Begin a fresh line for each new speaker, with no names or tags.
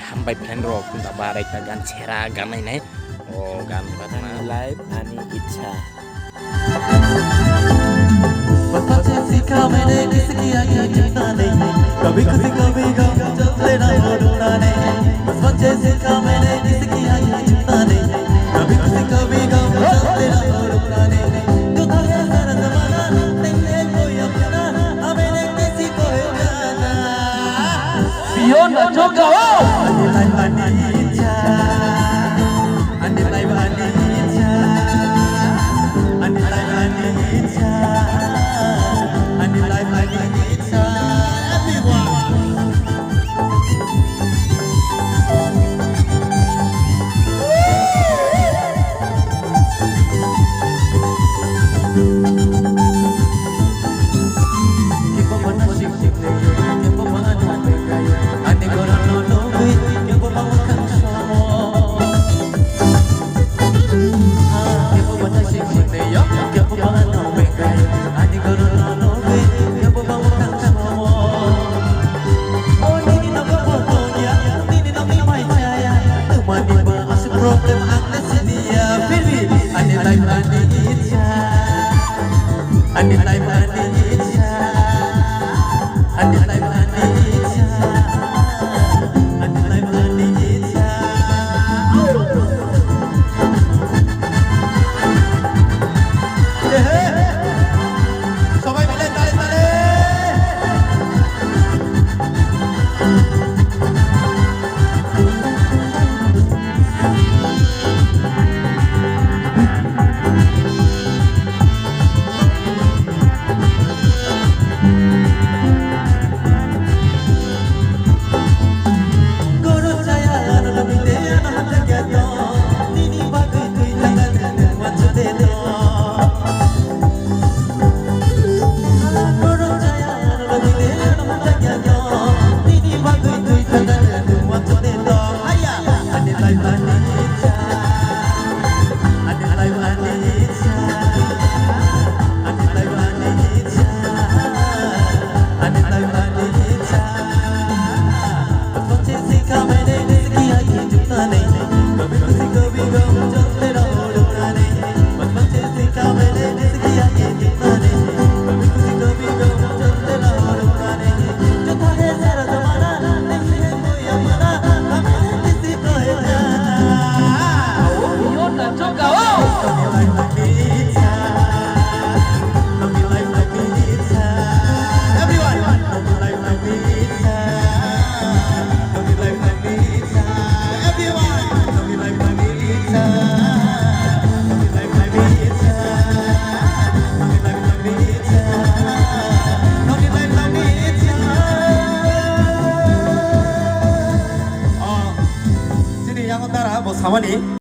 हामबाय फ्रेंड रक kunta barai ta gan chera gan nai o gan batna
life ani इच्छा
बचपन से सीखा मैंने किसकी आगे झुकना नहीं कभी खुशी कभी गम चलते ना हो रुकना नहीं बचपन से सीखा मैंने किसकी आगे झुकना नहीं कभी खुशी कभी गम चलते ना हो रुकना नहीं जो था ये सारा जमाना नहीं है कोई अपना हमें नहीं किसी को है जाना
Sion Jogawa
problem angkat sedia Firly Ane life ane itcha Ane life ane itcha Ane life ane itcha Ane life ane itcha Sobai bile tale tale Yang utara bos kawan nih